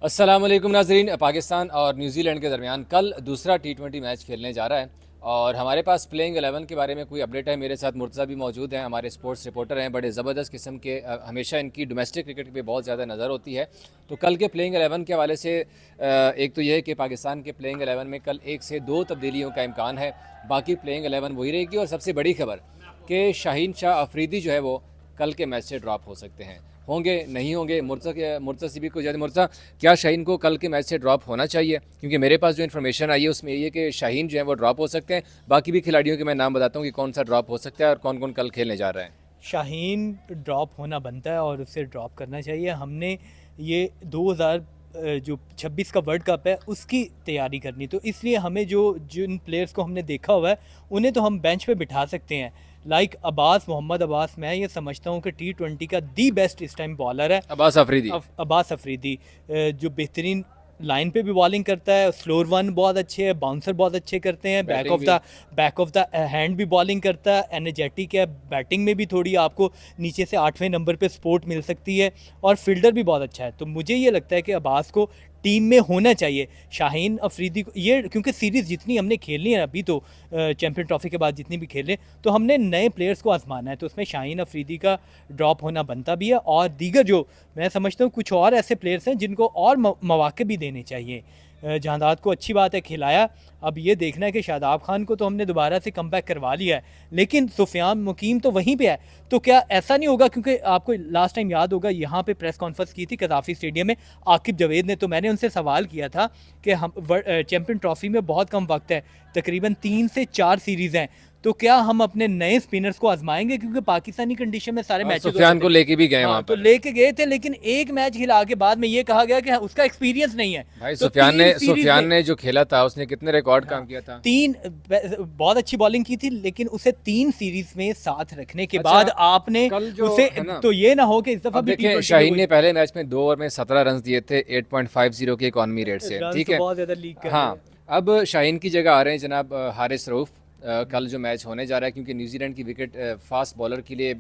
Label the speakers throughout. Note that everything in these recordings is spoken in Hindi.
Speaker 1: अस्सलाम वालेकुम नाजरीन। पाकिस्तान और न्यूजीलैंड के दरमियान कल दूसरा T20 मैच खेलने जा रहा है और हमारे पास प्लेइंग 11 के बारे में कोई अपडेट है। मेरे साथ मुर्तज़ा भी मौजूद हैं, हमारे स्पोर्ट्स रिपोर्टर हैं, बड़े ज़बरदस्त किस्म के। हमेशा इनकी डोमेस्टिक क्रिकेट पे बहुत ज़्यादा नज़र होती है। तो कल के प्लेइंग 11 के हवाले से एक तो यह है कि पाकिस्तान के प्लेइंग 11 में कल 1 से 2 तब्दीलियों का इम्कान है, बाकी प्लेइंग 11 वही रहेगी। और सबसे बड़ी खबर कि शाहीन शाह अफरीदी जो है वो कल के मैच से ड्रॉप हो सकते हैं, होंगे नहीं होंगे। मुर्तज़ा से भी कुछ ज़्यादा, मुर्तज़ा क्या शाहीन को कल के मैच से ड्रॉप होना चाहिए? क्योंकि मेरे पास जो इन्फॉर्मेशन आई है उसमें ये है कि शाहीन जो है वो ड्रॉप हो सकते हैं। बाकी भी खिलाड़ियों के मैं नाम बताता हूँ कि कौन सा ड्रॉप हो सकता है और कौन कौन कल खेलने जा रहे हैं।
Speaker 2: शाहीन ड्रॉप होना बनता है और उसे ड्रॉप करना चाहिए। हमने ये 2000 जो 26 का वर्ल्ड कप है उसकी तैयारी करनी, तो इसलिए हमें जो जिन प्लेयर्स को हमने देखा हुआ है उन्हें तो हम बेंच पे बिठा सकते हैं। लाइक मोहम्मद अब्बास, मैं ये समझता हूँ कि T20 का दी बेस्ट इस टाइम बॉलर है।
Speaker 1: अब्बास अफरीदी।
Speaker 2: अब्बास अफरीदी जो बेहतरीन लाइन पे भी बॉलिंग करता है, स्लोअर वन बहुत अच्छे है, बाउंसर बहुत अच्छे करते हैं, बैक ऑफ द हैंड भी बॉलिंग करता है, एनर्जेटिक है, बैटिंग में भी थोड़ी आपको नीचे से 8वें नंबर पे सपोर्ट मिल सकती है और फील्डर भी बहुत अच्छा है। तो मुझे ये लगता है कि अब्बास को टीम में होना चाहिए। शाहीन अफरीदी को ये, क्योंकि सीरीज़ जितनी हमने खेलनी है अभी, तो चैम्पियन ट्रॉफी के बाद जितनी भी खेल रहे, तो हमने नए प्लेयर्स को आजमाना है, तो उसमें शाहीन अफरीदी का ड्रॉप होना बनता भी है। और दीगर जो मैं समझता हूँ कुछ और ऐसे प्लेयर्स हैं जिनको और मौके भी देने चाहिए। जहांदाद को अच्छी बात है खिलाया, अब ये देखना है कि शादाब खान को तो हमने दोबारा से कम बैक करवा लिया है, लेकिन सुफियान मुकीम तो वहीं पे है। तो क्या ऐसा नहीं होगा, क्योंकि आपको लास्ट टाइम याद होगा यहाँ पे प्रेस कॉन्फ्रेंस की थी कदाफी स्टेडियम में आकिब जवेद ने, तो मैंने उनसे सवाल किया था कि हम चैम्पियन ट्रॉफी में बहुत कम वक्त है, तकरीबन 3 से 4 सीरीज़ हैं, तो क्या हम अपने नए स्पिनर्स को आजमाएंगे, क्योंकि पाकिस्तानी कंडीशन में सारे मैचेस
Speaker 1: सुफियान को लेके भी गए वहाँ
Speaker 2: तो
Speaker 1: पर।
Speaker 2: लेके गए थे, लेकिन एक मैच खिला के बाद में ये कहा गया कि उसका एक्सपीरियंस नहीं है।
Speaker 1: भाई
Speaker 2: तो
Speaker 1: सुफियान ने जो खेला था उसने कितने रिकॉर्ड काम किया था।
Speaker 2: बहुत अच्छी बॉलिंग की थी, लेकिन उसे 3 सीरीज में साथ रखने के
Speaker 1: अच्छा,
Speaker 2: बाद आपने
Speaker 1: कल जो
Speaker 2: उसे
Speaker 1: है ना,
Speaker 2: तो ये ना हो कि इस दफा
Speaker 1: अब
Speaker 2: भी
Speaker 1: देखें शाहीन ने पहले मैच में 2 ओवर में 17 रन दिए थे 8.50 के इकॉनमी रेट से,
Speaker 2: रन
Speaker 1: ठीक
Speaker 2: तो
Speaker 1: है।
Speaker 2: बहुत ज्यादा लीक कर रहे
Speaker 1: हाँ,
Speaker 2: हैं।
Speaker 1: अब शाहीन की जगह आ रहे हैं जनाब हारिस रऊफ। कल जो मैच होने जा रहा है, क्योंकि न्यूजीलैंड की विकेट फास्ट बॉलर के लिए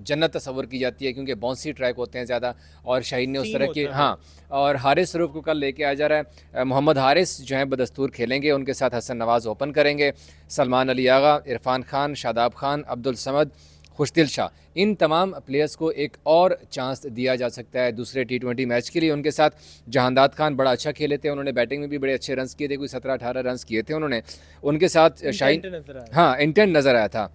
Speaker 1: जन्नत तस्वर की जाती है, क्योंकि बाउंसी ट्रैक होते हैं ज़्यादा, और शाहीन ने उस
Speaker 2: सीम
Speaker 1: तरह की,
Speaker 2: होता है वो।
Speaker 1: हाँ। और हारिस रऊफ को कल लेके आ जा रहा है। मोहम्मद हारिस जो है बदस्तूर खेलेंगे, उनके साथ हसन नवाज़ ओपन करेंगे, सलमान अली आगा, इरफान खान, शादाब खान, अब्दुल समद, खुशदिल शाह, इन तमाम प्लेयर्स को एक और चांस दिया जा सकता है दूसरे T20 मैच के लिए। उनके साथ जहांदाद खान बड़ा अच्छा खेले थे, उन्होंने बैटिंग में भी बड़े अच्छे रन्स किए थे, कोई 17-18 रन्स किए थे उन्होंने। उनके साथ शाहीन,
Speaker 2: इंटेंट नजर आया।
Speaker 1: हाँ, इंटेंट नज़र आया था।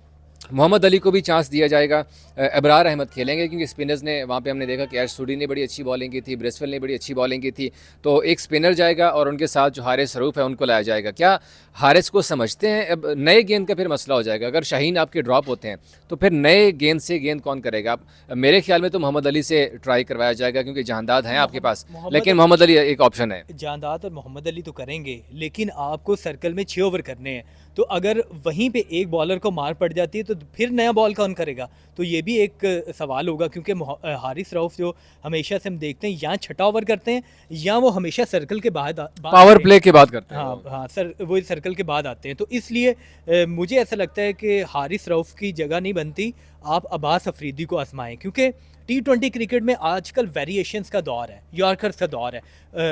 Speaker 1: मोहम्मद अली को भी चांस दिया जाएगा। अबरार अहमद खेलेंगे, क्योंकि स्पिनर्स ने वहाँ पे हमने देखा कि एश सूडी ने बड़ी अच्छी बॉलिंग की थी, ब्रेसवेल ने बड़ी अच्छी बॉलिंग की थी, तो एक स्पिनर जाएगा और उनके साथ जो हारिस रऊफ है उनको लाया जाएगा। क्या हारिस को समझते हैं? अब नए गेंद का फिर मसला हो जाएगा, अगर शाहीन आपके ड्रॉप होते हैं तो फिर नए गेंद से गेंद कौन करेगा? मेरे ख्याल में तो मोहम्मद अली से ट्राई करवाया जाएगा, क्योंकि जहांदाद हैं आपके पास, लेकिन मोहम्मद अली एक ऑप्शन है।
Speaker 2: जांदात और मोहम्मद अली तो करेंगे, लेकिन आपको सर्कल में 6 ओवर करने हैं, तो अगर वहीं पे एक बॉलर को मार पड़ जाती है तो फिर नया बॉल कौन करेगा? तो ये भी एक सवाल होगा, क्योंकि हारिस रऊफ जो हमेशा से हम देखते हैं या छठा ओवर करते हैं या वो हमेशा सर्कल के बाद
Speaker 1: पावर प्ले की बात करते हैं
Speaker 2: हाँ
Speaker 1: वो।
Speaker 2: हाँ सर, वो सर्कल के बाद आते हैं। तो इसलिए मुझे ऐसा लगता है कि हारिस रऊफ की जगह नहीं बनती, आप अब्बास अफरीदी को आजमाएं, क्योंकि T20 क्रिकेट में आजकल वेरिएशंस का दौर है, यॉर्कर्स का दौर है,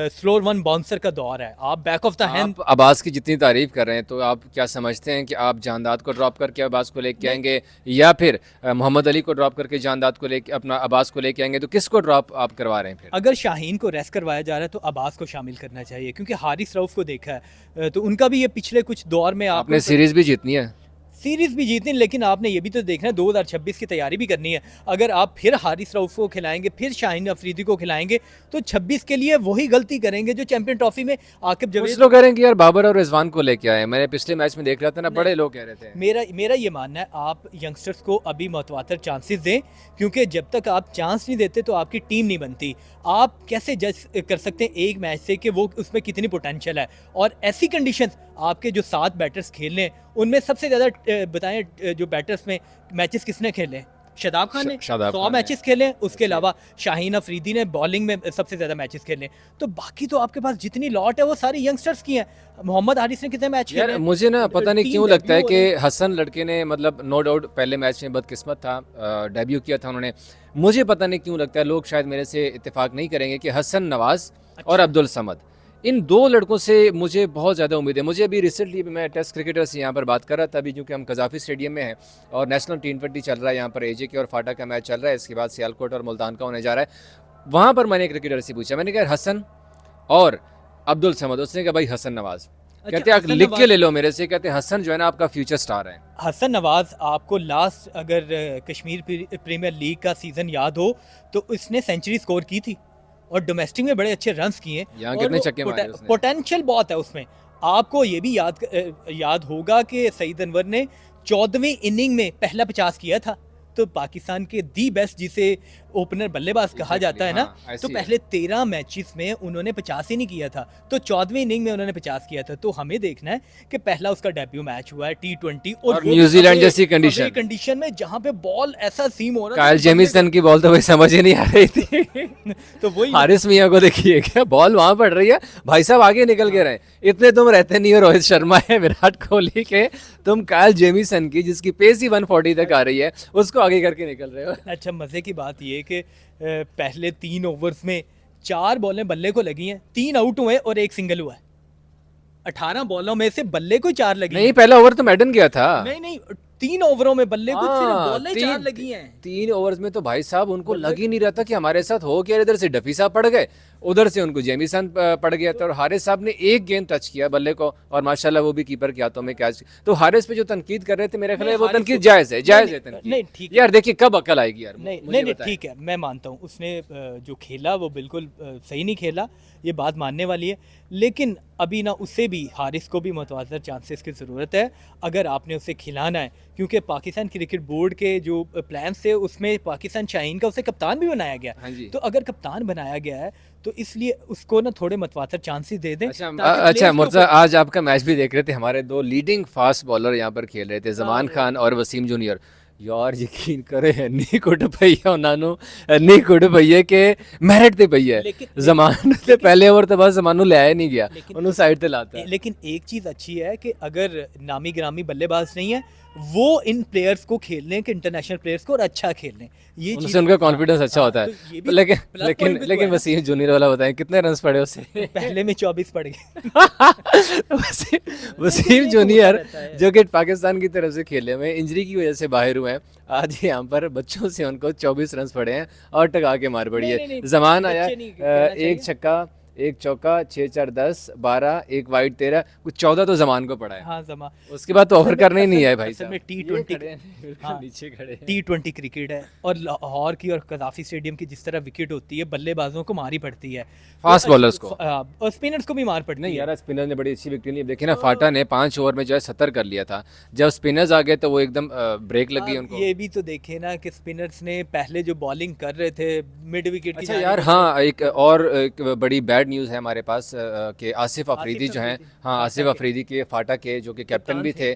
Speaker 2: स्लोअर वन बाउंसर का दौर है, आप बैक ऑफ द हैंड।
Speaker 1: आप अब्बास की जितनी तारीफ कर रहे हैं, तो आप क्या समझते हैं कि आप जानदाद को ड्रॉप करके अब्बास को लेके आएंगे, या फिर मोहम्मद अली को ड्रॉप करके जानदाद को लेके अपना अब्बास को लेके आएंगे? तो किसको ड्रॉप आप करवा रहे हैं फिर?
Speaker 2: अगर शाहीन को रेस्ट करवाया जा रहा है तो अब्बास को शामिल करना चाहिए, क्योंकि हारिस रऊफ को देखा है तो उनका भी ये पिछले कुछ दौर में
Speaker 1: आपने
Speaker 2: आपको
Speaker 1: सीरीज भी जीतनी है।
Speaker 2: सीरीज भी जीतनी, लेकिन आपने ये भी तो देखना है 2026 की तैयारी भी करनी है। अगर आप फिर हारिस रऊफ को खिलाएंगे, फिर शाहीन अफरीदी को खिलाएंगे, तो 26 के लिए वही गलती करेंगे जो चैंपियन ट्रॉफी में आकिब
Speaker 1: कुछ
Speaker 2: जवेद।
Speaker 1: लोग कह रहे हैं कि यार बाबर और रिजवान को लेके आए, मैंने पिछले मैच में देख रहा था ना, बड़े लोग कह रहे थे।
Speaker 2: मेरा मेरा ये मानना है, आप यंगस्टर्स को अभी मुतवातर चांसेस दें, क्योंकि जब तक आप चांस नहीं देते तो आपकी टीम नहीं बनती। आप कैसे जज कर सकते हैं एक मैच से कि वो उसमें कितनी पोटेंशियल है? और ऐसी कंडीशंस, आपके जो 7 बैटर्स खेल रहे हैं उनमें सबसे ज़्यादा बताएं जो बैटर्स में मैचेस किसने खेले? शादाब खान ने
Speaker 1: शादाब
Speaker 2: 100
Speaker 1: खान ने।
Speaker 2: मैचेस खेले, उसके अलावा शाहीन अफरीदी ने बॉलिंग में सबसे ज़्यादा मैचेस खेले। तो बाकी तो आपके पास जितनी लॉट है वो सारी यंगस्टर्स की हैं। मोहम्मद हारिस ने कितने मैच
Speaker 1: यार
Speaker 2: खेले?
Speaker 1: मुझे ना पता नहीं
Speaker 2: 3
Speaker 1: क्यों लगता है
Speaker 2: डेब्यू
Speaker 1: कि
Speaker 2: हो रहे हैं।
Speaker 1: हसन लड़के ने, मतलब नो डाउट पहले मैच में बदकिस्मत था, डेब्यू किया था उन्होंने। मुझे पता नहीं क्यों लगता है, लोग शायद मेरे से इत्तेफाक नहीं करेंगे, कि हसन नवाज़ और अब्दुल समद, इन दो लड़कों से मुझे बहुत ज़्यादा उम्मीद है। मुझे अभी रिसेंटली मैं टेस्ट क्रिकेटर से यहाँ पर बात कर रहा था, अभी क्योंकि हम कजाफी स्टेडियम में हैं और नेशनल T20 चल रहा है, यहाँ पर AJ के और फाटा का मैच चल रहा है, इसके बाद सियालकोट और मुल्तान का होने जा रहा है। वहाँ पर मैंने क्रिकेटर से पूछा, मैंने कहा हसन और अब्दुल समद, उसने कहा भाई हसन नवाज। कहते हैं लिख के ले लो मेरे से, कहते हैं हसन जो है ना आपका फ्यूचर स्टार है।
Speaker 2: हसन नवाज आपको लास्ट अगर कश्मीर प्रीमियर लीग का सीज़न याद हो तो इसने सेंचुरी स्कोर की थी और डोमेस्टिक में बड़े अच्छे रन्स किए।
Speaker 1: यहाँ कितने छक्के मारे उसने।
Speaker 2: पोटेंशियल बहुत है उसमें। आपको ये भी याद होगा कि सईद अनवर ने 14वीं इनिंग में पहला 50 किया था। तो पाकिस्तान के दी बेस्ट जिसे ओपनर बल्लेबाज कहा जाता है ना, तो पहले 13 मैचेस में उन्होंने 50 ही नहीं किया था, तो 14वीं इनिंग में उन्होंने 50 किया था। तो हमें देखना है कि पहला उसका डेब्यू मैच हुआ है T20 और
Speaker 1: न्यूजीलैंड जैसी कंडीशन
Speaker 2: में जहां पे बॉल ऐसा सीम हो रहा है।
Speaker 1: कायल जेमिसन की बॉल तो भाई समझ ही नहीं आ रही थी
Speaker 2: तो वही
Speaker 1: हारिस मियां को देखिए, क्या बॉल वहां पड़ रही है, भाई साहब आगे निकल के रहे। इतने तुम रहते नहीं हो रोहित शर्मा है, विराट कोहली के, तुम कायल जेमिसन की जिसकी पेस ही 140 तक आ रही है उसको आगे करके निकल रहे हो।
Speaker 2: अच्छा, मजे की बात ये कि पहले 3 ओवर्स में 4 बॉलें बल्ले को लगी हैं, 3 आउट हुए और 1 सिंगल हुआ है। 18 बॉलों में से बल्ले को 4 लगी।
Speaker 1: नहीं, पहला ओवर तो मैडन गया था।
Speaker 2: नहीं 3 ओवरों में बल्ले को सिर्फ बॉलें 4 लगी हैं।
Speaker 1: 3 ओवर्स में तो भाई साहब उनको लग ही नहीं रहा था कि हमारे साथ हो क्या। इधर से डफी साहब पड़ गए, उधर से उनको जेमिसन पड़ गया था और हारिस साहब ने एक गेंद टच किया बल्ले को और माशाल्लाह वो भी कीपर के हाथों में कैच। तो हारिस पे जो तनकीद कर रहे थे, मेरे ख्याल है वो तनकीद जायज है, जायज है तनकीद।
Speaker 2: नहीं ठीक
Speaker 1: यार देखिए कब अकल आएगी यार।
Speaker 2: नहीं ठीक है, मैं मानता हूँ उसने जो खेला वो बिल्कुल सही नहीं खेला, ये बात मानने वाली है। लेकिन अभी ना उससे भी हारिस को भी मुतवाज़र चांसेस की ज़रूरत है अगर आपने उसे खिलाना है, क्योंकि पाकिस्तान क्रिकेट बोर्ड के जो प्लान्स थे उसमें पाकिस्तान शाहीन का उसे कप्तान भी बनाया गया।
Speaker 1: हाँ जी।
Speaker 2: तो अगर कप्तान बनाया गया है तो इसलिए उसको ना थोड़े मुतवाज़र चांसेस दे दें।
Speaker 1: अच्छा मुर्तज़ा, आज आपका मैच भी देख रहे थे, हमारे 2 लीडिंग फास्ट बॉलर यहाँ पर खेल रहे थे, जमान खान और वसीम जूनियर। यार यकीन करे नहीं कुट पईया उन्होंने, नहीं कुट पईए के मेरिट ते पई है। जमान ते पहले ओवर तो बस जमानू ले आया नहीं गया, उन्होंने साइड ते लाता है।
Speaker 2: लेकिन एक चीज़ अच्छी है कि अगर नामी ग्रामी बल्लेबाज नहीं है वो इन प्लेयर्स को खेलने के, इंटरनेशनल प्लेयर्स को और अच्छा खेलने, ये
Speaker 1: उनसे उनका कॉन्फिडेंस अच्छा होता है। लेकिन वसीम जूनियर वाला बताएं कितने रन्स पड़े उससे?
Speaker 2: पहले में 24 पड़ गए।
Speaker 1: वसीम जूनियर जो कि पाकिस्तान की तरफ से खेले में इंजरी की वजह से बाहर हुए हैं, आज यहाँ पर बच्चों से उनको 24 रन पड़े हैं और टका के मार पड़ी है। जमान आया 1 छक्का 1 चौका 6 4 10 12 1 वाइड 13, कुछ 14 तो जमान को पड़ा है।
Speaker 2: हाँ जमा,
Speaker 1: उसके बाद तो ओवर करने ही नहीं है भाई साहब।
Speaker 2: नीचे खड़े T20 क्रिकेट है और लाहौर की और कजाफी स्टेडियम की जिस तरह विकेट होती है, बल्लेबाजों को मारी पड़ती है,
Speaker 1: फास्ट बॉलर्स को
Speaker 2: और स्पिनर्स को भी मार पड़ती है।
Speaker 1: नहीं यार, स्पिनर ने बड़ी अच्छी विकेट ली। देखिए ना, फाटा ने 5 ओवर में जो है 70 कर लिया था, जब स्पिनर्स आ गए तो वो एकदम ब्रेक लग गई उनको।
Speaker 2: ये भी तो देखे ना कि स्पिनर्स ने पहले जो बॉलिंग कर रहे थे मिड विकेट की।
Speaker 1: अच्छा यार, हाँ एक बड़ी बैड न्यूज़ है हमारे पास कि आसिफ अफरीदी जो हैं, हाँ आसिफ अफरीदी के फाटा के जो कि कैप्टन भी थे,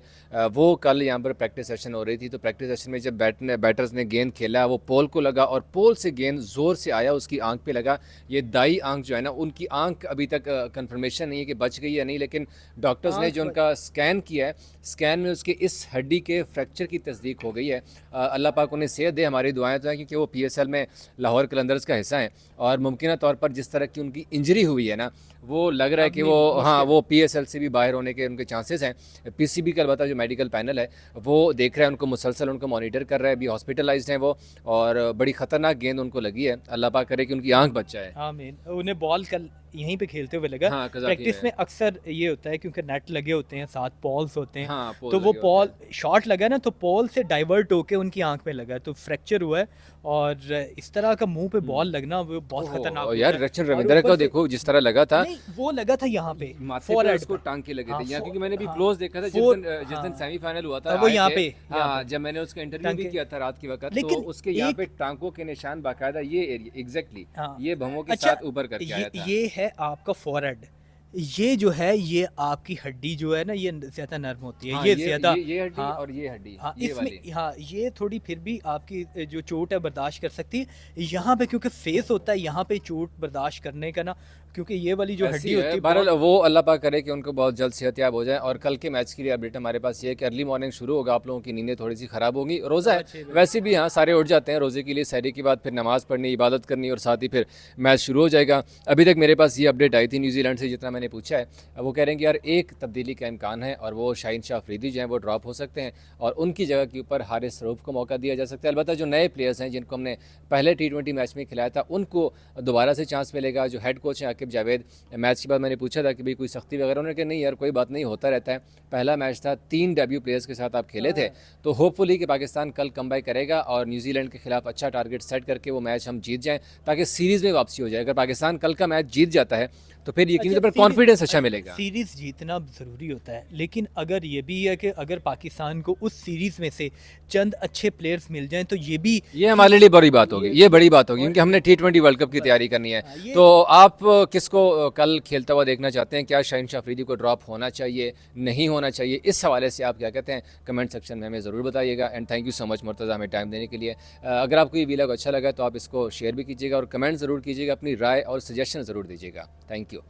Speaker 1: वो कल यहाँ पर प्रैक्टिस सेशन हो रही थी। तो प्रैक्टिस सेशन में जब बैटर्स ने गेंद खेला, वो पोल को लगा और पोल से गेंद ज़ोर से आया, उसकी आंख पे लगा। ये दाई आंख जो है ना, उनकी आंख अभी तक कंफर्मेशन नहीं है कि बच गई या नहीं, लेकिन डॉक्टर्स ने जो उनका स्कैन किया है, स्कैन में उसके इस हड्डी के फ्रैक्चर की तस्दीक हो गई है। अल्लाह पाक उन्हें सेहत दे, हमारी दुआएं तो हैं, क्योंकि वो PSL में लाहौर कलंदर्स का हिस्सा हैं और मुमकिन तौर पर जिस तरह की उनकी इंजरी हुई है ना, वो लग रहा है कि वो PSL से भी बाहर होने के उनके चांसेस हैं। PCB का अलबत्ता जो मेडिकल पैनल है वो देख रहा है, उनको मुसलसल उनको मॉनिटर कर रहा है, अभी हॉस्पिटलाइज्ड हैं वो, और बड़ी ख़तरनाक गेंद उनको लगी है। अल्लाह पाक करे कि उनकी आंख बच जाए।
Speaker 2: आमीन। उन्हें बॉल कल यहीं पे खेलते हुए लगा। हाँ, प्रैक्टिस में अक्सर ये होता है क्योंकि नेट लगे होते हैं, 7 पॉल्स होते हैं।
Speaker 1: हाँ,
Speaker 2: तो वो पॉल शॉट लगा ना, तो पॉल से डाइवर्ट होके उनकी आंख में लगा, तो फ्रैक्चर हुआ है। और इस तरह का मुंह पे बॉल लगना वो बहुत खतरनाक है
Speaker 1: यार। रक्षण रविंद्र को देखो जिस तरह लगा था,
Speaker 2: वो लगा था यहाँ पे
Speaker 1: फॉरहेड को टांग लगे थे यहाँ, क्योंकि मैंने भी क्लोज देखा था जिस दिन सेमीफाइनल हुआ था,
Speaker 2: वो यहाँ पे,
Speaker 1: हाँ, जब मैंने उसका इंटरव्यू भी किया था रात के वक्त, तो उसके यहाँ पे टांगों के निशान बाकायदा ये एग्जैक्टली ये भवों के साथ ऊपर करके आया था।
Speaker 2: ये है आपका फॉरहेड, ये जो है ये आपकी हड्डी जो है ना ये ज़्यादा नर्म होती है,
Speaker 1: हाँ,
Speaker 2: ये ज़्यादा
Speaker 1: ये हड्डी
Speaker 2: हाँ
Speaker 1: और ये हड्डी,
Speaker 2: हाँ
Speaker 1: ये
Speaker 2: इसमें
Speaker 1: वाली।
Speaker 2: हाँ ये थोड़ी फिर भी आपकी जो चोट है बर्दाश्त कर सकती है। यहाँ पे क्योंकि फेस होता है, यहाँ पे चोट बर्दाश्त करने का ना, क्योंकि ये वाली जो
Speaker 1: ऐसी
Speaker 2: हड्डी होती
Speaker 1: है
Speaker 2: है
Speaker 1: बहरहाल,
Speaker 2: बहुत।
Speaker 1: वो अल्लाह पाक करे कि उनको बहुत जल्द सेहतयाब हो जाए। और कल के मैच के लिए अपडेट हमारे पास ये है कि अर्ली मॉर्निंग शुरू होगा, आप लोगों की नींदें थोड़ी सी ख़राब होंगी, रोज़ा है
Speaker 2: 6 बजे।
Speaker 1: वैसे भी, हाँ सारे उठ जाते हैं रोज़े के लिए, सहरी के बाद फिर नमाज़ पढ़नी, इबादत करनी और साथ ही फिर मैच शुरू हो जाएगा। अभी तक मेरे पास ये अपडेट आई थी न्यूजीलैंड से, जितना मैंने पूछा है वो कह रहे हैं कि यार एक तब्दीली का इम्कान है और वो शाहीन शाह अफरीदी जो हैं वो ड्रॉप हो सकते हैं और उनकी जगह के ऊपर हारिस रऊफ को मौका दिया जा सकता है। अलबत्ता जो नए प्लेयर्स हैं जिनको हमने पहले T20 मैच में खिलाया था उनको दोबारा से चांस मिलेगा। जो हेड कोच हैं आकिब जावेद, मैच के बाद मैंने पूछा था कि भाई कोई सख्ती वगैरह, उन्होंने कहा नहीं यार कोई बात नहीं, होता रहता है, पहला मैच था, 3 डेब्यू प्लेयर्स के साथ आप खेले थे, तो होपफुली कि पाकिस्तान कल कमबैक करेगा और न्यूजीलैंड के खिलाफ अच्छा टारगेट सेट करके वो मैच हम जीत जाएं ताकि सीरीज़ में वापसी हो जाए। अगर पाकिस्तान कल का मैच जीत जाता है तो फिर यकीनी तौर पर कॉन्फिडेंस अच्छा मिलेगा।
Speaker 2: सीरीज़ जीतना ज़रूरी होता है, लेकिन अगर ये भी है कि अगर पाकिस्तान को उस सीरीज़ में से चंद अच्छे प्लेयर्स मिल जाएं तो ये भी
Speaker 1: ये हमारे लिए बड़ी बात होगी, ये बड़ी बात होगी क्योंकि हमने T20 वर्ल्ड कप की तैयारी करनी है। तो आप किसको कल खेलता हुआ देखना चाहते हैं? क्या शाहीन शाह अफरीदी को ड्रॉप होना चाहिए, नहीं होना चाहिए? इस हवाले से आप क्या कहते हैं कमेंट सेक्शन में हमें ज़रूर बताइएगा। And thank you so much Murtaza हमें टाइम देने के लिए। अगर आपको ये वीलॉग अच्छा लगा तो आप इसको शेयर भी कीजिएगा और कमेंट ज़रूर कीजिएगा, अपनी राय और सजेशन ज़रूर दीजिएगा। Thank you.